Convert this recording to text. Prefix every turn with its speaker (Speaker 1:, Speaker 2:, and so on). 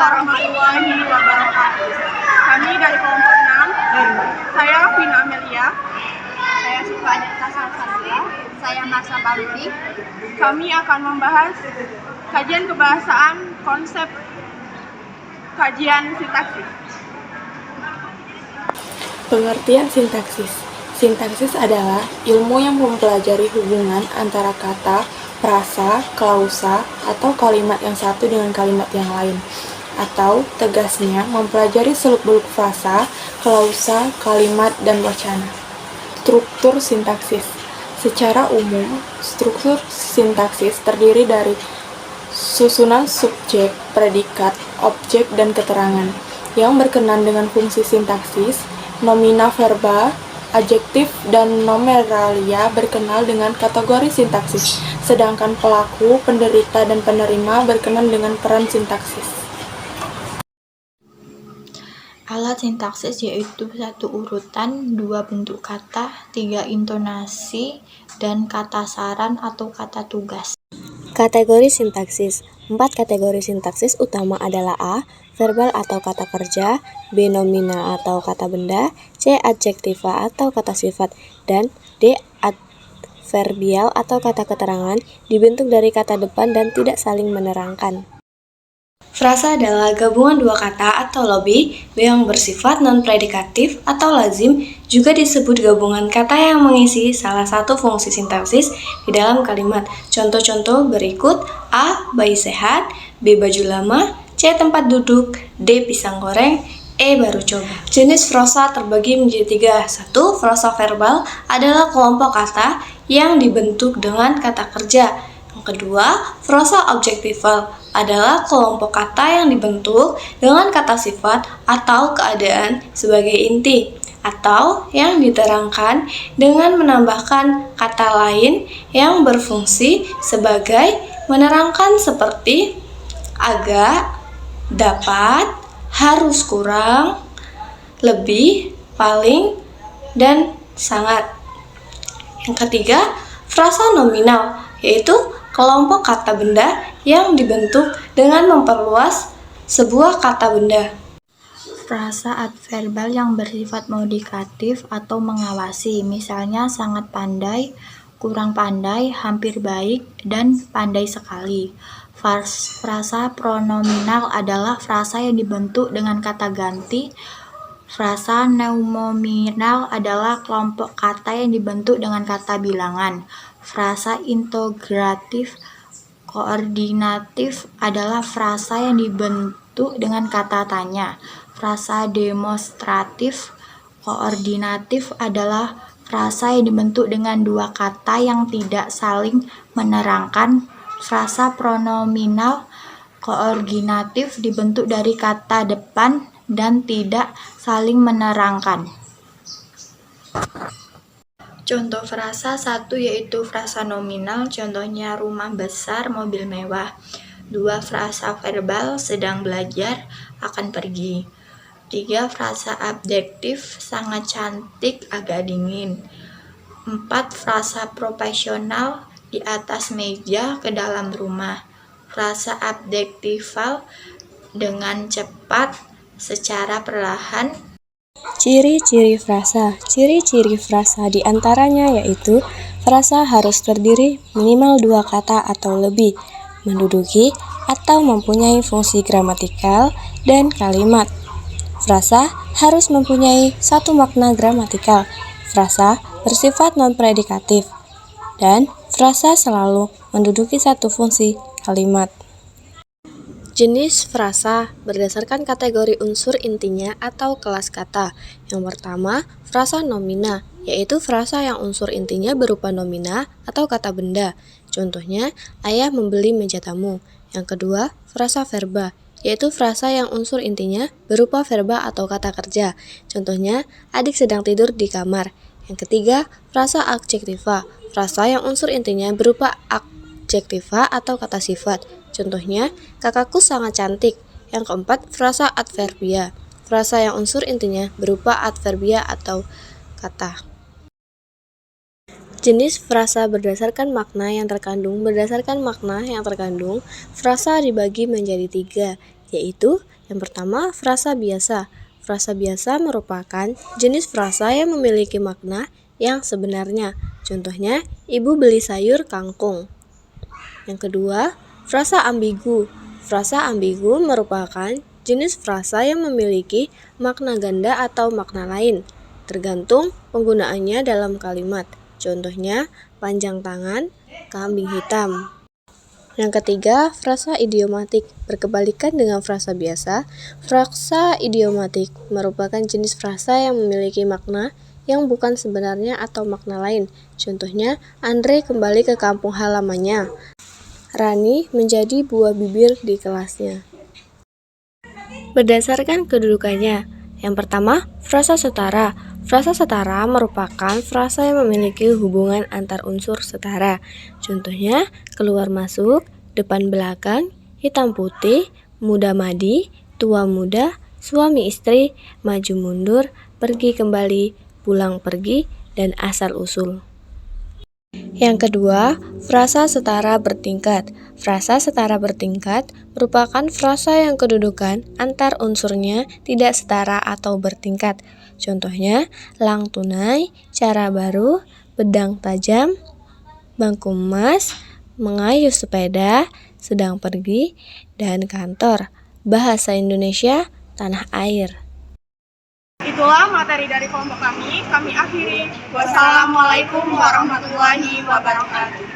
Speaker 1: warahmatullahi wabarakatuh. Kami dari kelompok 6. Saya Vina Amelia.
Speaker 2: Saya Siva Anita Salsabila. Saya Marsa Baluti.
Speaker 1: Kami akan membahas kajian kebahasaan konsep kajian sintaksis.
Speaker 3: Pengertian sintaksis. Sintaksis adalah ilmu yang mempelajari hubungan antara kata, frasa, klausa, atau kalimat yang satu dengan kalimat yang lain. Atau, tegasnya, mempelajari seluk-beluk frasa, klausa, kalimat, dan wacana. Struktur sintaksis. Secara umum, struktur sintaksis terdiri dari susunan subjek, predikat, objek, dan keterangan yang berkenan dengan fungsi sintaksis. Nomina verba, adjektif, dan nomeralia berkenal dengan kategori sintaksis, sedangkan pelaku, penderita, dan penerima berkenan dengan peran sintaksis.
Speaker 2: Alat sintaksis yaitu 1 urutan, 2 bentuk kata, 3 intonasi, dan kata saran atau kata tugas.
Speaker 4: Kategori sintaksis. 4 kategori sintaksis utama adalah A. Verbal atau kata kerja, B. Nominal atau kata benda, C. Adjektiva atau kata sifat, dan D. Adverbial atau kata keterangan, dibentuk dari kata depan dan tidak saling menerangkan.
Speaker 5: Frasa adalah gabungan dua kata atau lebih yang bersifat non-predikatif atau lazim, juga disebut gabungan kata yang mengisi salah satu fungsi sintaksis di dalam kalimat. Contoh-contoh berikut: A. Bayi sehat, B. Baju lama, C. Tempat duduk, D. Pisang goreng, E. Baru coba. Jenis frasa terbagi menjadi 3. 1. Frasa verbal adalah kelompok kata yang dibentuk dengan kata kerja. Yang kedua, frasa objektival adalah kelompok kata yang dibentuk dengan kata sifat atau keadaan sebagai inti, atau yang diterangkan dengan menambahkan kata lain yang berfungsi sebagai menerangkan seperti agak, dapat, harus, kurang, lebih, paling, dan sangat. Yang ketiga, frasa nominal, yaitu kelompok kata benda yang dibentuk dengan memperluas sebuah kata benda.
Speaker 2: Frasa adverbal yang bersifat modikatif atau mengawasi, misalnya sangat pandai, kurang pandai, hampir baik, dan pandai sekali. Frasa pronominal adalah frasa yang dibentuk dengan kata ganti. Frasa nominal adalah kelompok kata yang dibentuk dengan kata bilangan. Frasa integratif koordinatif adalah frasa yang dibentuk dengan kata tanya. Frasa demonstratif koordinatif adalah frasa yang dibentuk dengan dua kata yang tidak saling menerangkan. Frasa pronominal koordinatif dibentuk dari kata depan dan tidak saling menerangkan. Contoh frasa 1 yaitu frasa nominal, contohnya rumah besar, mobil mewah. 2. Frasa verbal, sedang belajar, akan pergi. 3. Frasa adjektif, sangat cantik, agak dingin. 4. Frasa profesional, di atas meja, ke dalam rumah. Frasa adjektival, dengan cepat, secara perlahan.
Speaker 4: Ciri-ciri frasa. Ciri-ciri frasa diantaranya yaitu frasa harus terdiri minimal 2 kata atau lebih, menduduki atau mempunyai fungsi gramatikal dan kalimat. Frasa harus mempunyai satu makna gramatikal. Frasa bersifat non-predikatif. Dan frasa selalu menduduki satu fungsi kalimat. Jenis frasa berdasarkan kategori unsur intinya atau kelas kata. Yang pertama, frasa nomina, yaitu frasa yang unsur intinya berupa nomina atau kata benda. Contohnya, ayah membeli meja tamu. Yang kedua, frasa verba, yaitu frasa yang unsur intinya berupa verba atau kata kerja. Contohnya, adik sedang tidur di kamar. Yang ketiga, frasa adjektiva, frasa yang unsur intinya berupa adjektiva atau kata sifat. Contohnya, kakakku sangat cantik. Yang keempat, frasa adverbia, frasa yang unsur intinya berupa adverbia atau kata. Jenis frasa berdasarkan makna yang terkandung. Berdasarkan makna yang terkandung, frasa dibagi menjadi 3, yaitu yang pertama frasa biasa. Frasa biasa merupakan jenis frasa yang memiliki makna yang sebenarnya. Contohnya, ibu beli sayur kangkung. Yang kedua, frasa ambigu. Frasa ambigu merupakan jenis frasa yang memiliki makna ganda atau makna lain, tergantung penggunaannya dalam kalimat. Contohnya, panjang tangan, kambing hitam. Yang ketiga, frasa idiomatik. Berkebalikan dengan frasa biasa, frasa idiomatik merupakan jenis frasa yang memiliki makna yang bukan sebenarnya atau makna lain. Contohnya, Andre kembali ke kampung halamannya. Rani menjadi buah bibir di kelasnya. Berdasarkan kedudukannya, yang pertama, frasa setara. Frasa setara merupakan frasa yang memiliki hubungan antar unsur setara. Contohnya, keluar masuk, depan belakang, hitam putih, muda madi, tua muda, suami istri, maju mundur, pergi kembali, pulang pergi, dan asal usul. Yang kedua, frasa setara bertingkat. Frasa setara bertingkat merupakan frasa yang kedudukan antar unsurnya tidak setara atau bertingkat. Contohnya, lang tunai, cara baru, pedang tajam, bangku emas, mengayuh sepeda, sedang pergi, dan kantor. Bahasa Indonesia, tanah air.
Speaker 1: Itulah materi dari kelompok kami. Kami akhiri. Wassalamualaikum warahmatullahi wabarakatuh.